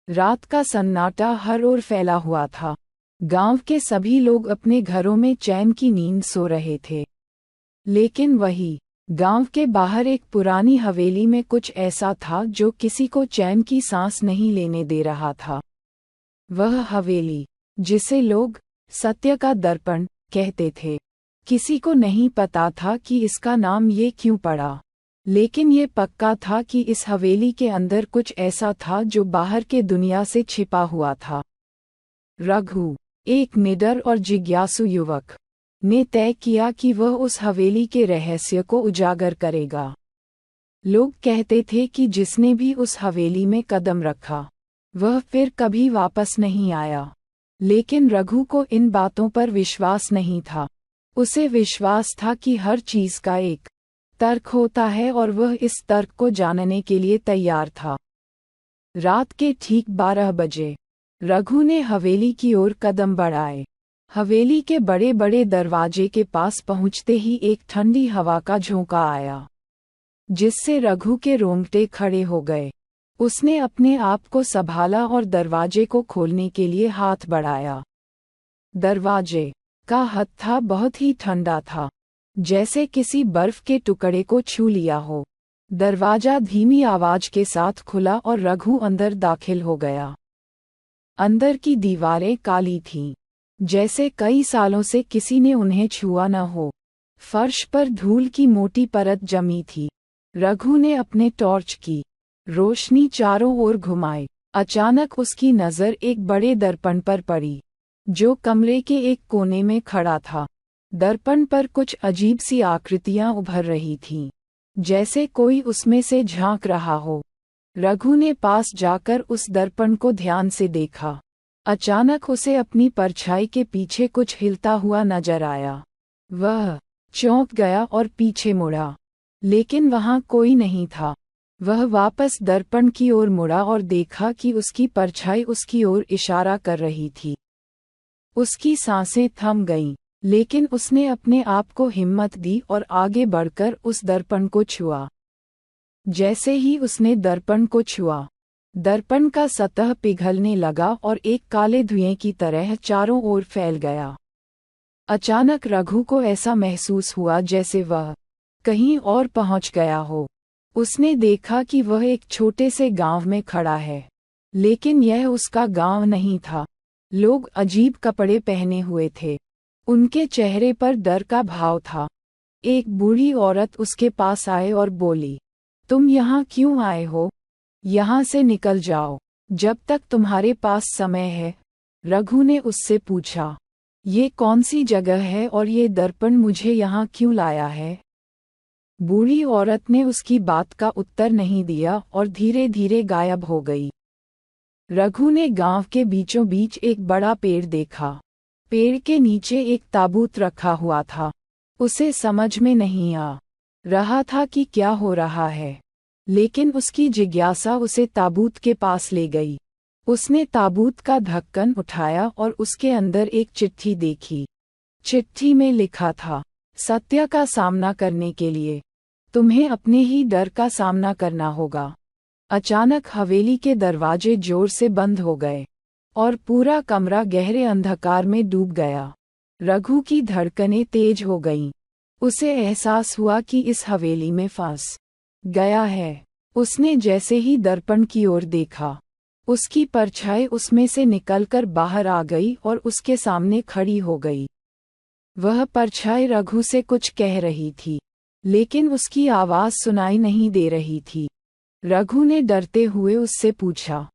रात का सन्नाटा हर ओर फैला हुआ था। गांव के सभी लोग अपने घरों में चैन की नींद सो रहे थे। लेकिन वही गांव के बाहर एक पुरानी हवेली में कुछ ऐसा था जो किसी को चैन की सांस नहीं लेने दे रहा था। वह हवेली, जिसे लोग सत्य का दर्पण कहते थे, किसी को नहीं पता था कि इसका नाम ये क्यों पड़ा, लेकिन ये पक्का था कि इस हवेली के अंदर कुछ ऐसा था जो बाहर के दुनिया से छिपा हुआ था। रघु, एक निडर और जिज्ञासु युवक, ने तय किया कि वह उस हवेली के रहस्य को उजागर करेगा। लोग कहते थे कि जिसने भी उस हवेली में कदम रखा, वह फिर कभी वापस नहीं आया। लेकिन रघु को इन बातों पर विश्वास नहीं था। उसे विश्वास था कि हर चीज का एक तर्क होता है और वह इस तर्क को जानने के लिए तैयार था। रात के ठीक 12 बजे रघु ने हवेली की ओर कदम बढ़ाए। हवेली के बड़े बड़े दरवाजे के पास पहुंचते ही एक ठंडी हवा का झोंका आया, जिससे रघु के रोंगटे खड़े हो गए। उसने अपने आप को संभाला और दरवाजे को खोलने के लिए हाथ बढ़ाया। दरवाजे का हत्था बहुत ही ठंडा था, जैसे किसी बर्फ के टुकड़े को छू लिया हो। दरवाजा धीमी आवाज के साथ खुला और रघु अंदर दाखिल हो गया। अंदर की दीवारें काली थीं, जैसे कई सालों से किसी ने उन्हें छुआ न हो। फर्श पर धूल की मोटी परत जमी थी। रघु ने अपने टॉर्च की रोशनी चारों ओर घुमाई। अचानक उसकी नज़र एक बड़े दर्पण पर पड़ी, जो कमरे के एक कोने में खड़ा था। दर्पण पर कुछ अजीब सी आकृतियां उभर रही थीं, जैसे कोई उसमें से झांक रहा हो। रघु ने पास जाकर उस दर्पण को ध्यान से देखा। अचानक उसे अपनी परछाई के पीछे कुछ हिलता हुआ नजर आया। वह चौंक गया और पीछे मुड़ा, लेकिन वहां कोई नहीं था। वह वापस दर्पण की ओर मुड़ा और देखा कि उसकी परछाई उसकी ओर इशारा कर रही थी। उसकी सांसें थम गईं, लेकिन उसने अपने आप को हिम्मत दी और आगे बढ़कर उस दर्पण को छुआ। जैसे ही उसने दर्पण को छुआ, दर्पण का सतह पिघलने लगा और एक काले धुएं की तरह चारों ओर फैल गया। अचानक रघु को ऐसा महसूस हुआ जैसे वह कहीं और पहुंच गया हो। उसने देखा कि वह एक छोटे से गांव में खड़ा है, लेकिन यह उसका गांव नहीं था। लोग अजीब कपड़े पहने हुए थे। उनके चेहरे पर डर का भाव था। एक बूढ़ी औरत उसके पास आए और बोली, तुम यहाँ क्यों आए हो? यहाँ से निकल जाओ, जब तक तुम्हारे पास समय है। रघु ने उससे पूछा, ये कौन सी जगह है और ये दर्पण मुझे यहाँ क्यों लाया है? बूढ़ी औरत ने उसकी बात का उत्तर नहीं दिया और धीरे धीरे गायब हो गई। रघु ने गांव के बीचों बीच एक बड़ा पेड़ देखा। पेड़ के नीचे एक ताबूत रखा हुआ था। उसे समझ में नहीं आ रहा था कि क्या हो रहा है, लेकिन उसकी जिज्ञासा उसे ताबूत के पास ले गई। उसने ताबूत का ढक्कन उठाया और उसके अंदर एक चिट्ठी देखी। चिट्ठी में लिखा था, सत्य का सामना करने के लिए तुम्हें अपने ही डर का सामना करना होगा। अचानक हवेली के दरवाजे जोर से बंद हो गए और पूरा कमरा गहरे अंधकार में डूब गया। रघु की धड़कनें तेज हो गईं। उसे एहसास हुआ कि इस हवेली में फंस गया है। उसने जैसे ही दर्पण की ओर देखा, उसकी परछाई उसमें से निकलकर बाहर आ गई और उसके सामने खड़ी हो गई। वह परछाई रघु से कुछ कह रही थी, लेकिन उसकी आवाज सुनाई नहीं दे रही थी। रघु ने डरते हुए उससे पूछा,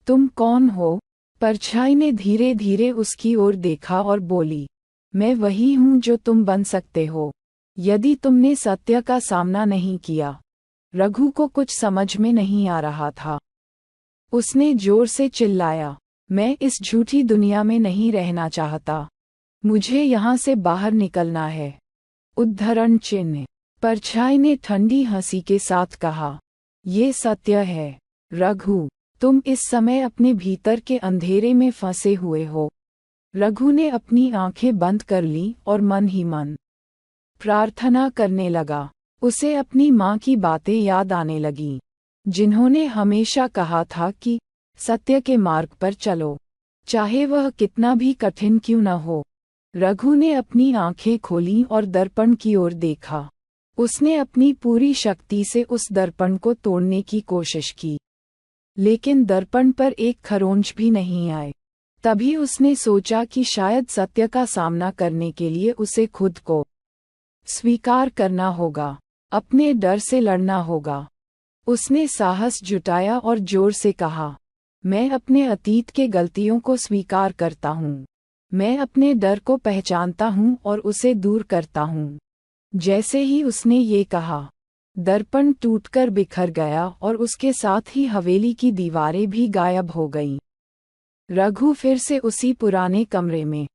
तुम कौन हो? परछाई ने धीरे धीरे उसकी ओर देखा और बोली, मैं वही हूँ जो तुम बन सकते हो, यदि तुमने सत्य का सामना नहीं किया। रघु को कुछ समझ में नहीं आ रहा था। उसने जोर से चिल्लाया, मैं इस झूठी दुनिया में नहीं रहना चाहता। मुझे यहाँ से बाहर निकलना है। उद्धरण चिन्ह। परछाई ने ठंडी हंसी के साथ कहा, ये सत्य है रघु, तुम इस समय अपने भीतर के अंधेरे में फंसे हुए हो। रघु ने अपनी आंखें बंद कर लीं और मन ही मन प्रार्थना करने लगा। उसे अपनी माँ की बातें याद आने लगीं, जिन्होंने हमेशा कहा था कि सत्य के मार्ग पर चलो, चाहे वह कितना भी कठिन क्यों न हो। रघु ने अपनी आंखें खोलीं और दर्पण की ओर देखा। उसने अपनी पूरी शक्ति से उस दर्पण को तोड़ने की कोशिश की, लेकिन दर्पण पर एक खरोंच भी नहीं आए। तभी उसने सोचा कि शायद सत्य का सामना करने के लिए उसे खुद को स्वीकार करना होगा, अपने डर से लड़ना होगा। उसने साहस जुटाया और जोर से कहा, मैं अपने अतीत के गलतियों को स्वीकार करता हूँ। मैं अपने डर को पहचानता हूँ और उसे दूर करता हूँ। जैसे ही उसने ये कहा, दर्पण टूटकर बिखर गया और उसके साथ ही हवेली की दीवारें भी गायब हो गईं। रघु फिर से उसी पुराने कमरे में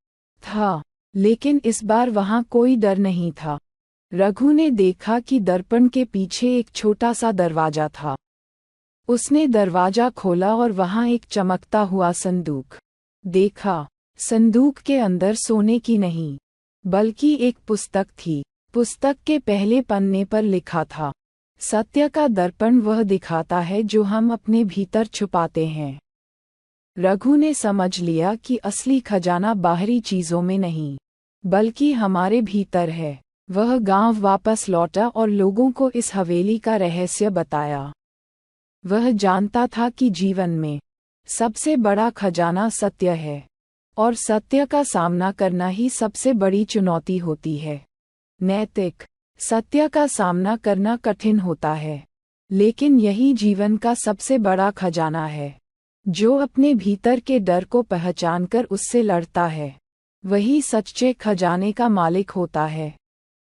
था, लेकिन इस बार वहां कोई डर नहीं था। रघु ने देखा कि दर्पण के पीछे एक छोटा सा दरवाजा था। उसने दरवाजा खोला और वहां एक चमकता हुआ संदूक देखा। संदूक के अंदर सोने की नहीं, बल्कि एक पुस्तक थी। पुस्तक के पहले पन्ने पर लिखा था, सत्य का दर्पण वह दिखाता है जो हम अपने भीतर छुपाते हैं। रघु ने समझ लिया कि असली खजाना बाहरी चीजों में नहीं, बल्कि हमारे भीतर है। वह गांव वापस लौटा और लोगों को इस हवेली का रहस्य बताया। वह जानता था कि जीवन में सबसे बड़ा खजाना सत्य है, और सत्य का सामना करना ही सबसे बड़ी चुनौती होती है। नैतिक सत्य का सामना करना कठिन होता है, लेकिन यही जीवन का सबसे बड़ा खजाना है। जो अपने भीतर के डर को पहचानकर उससे लड़ता है, वही सच्चे खजाने का मालिक होता है।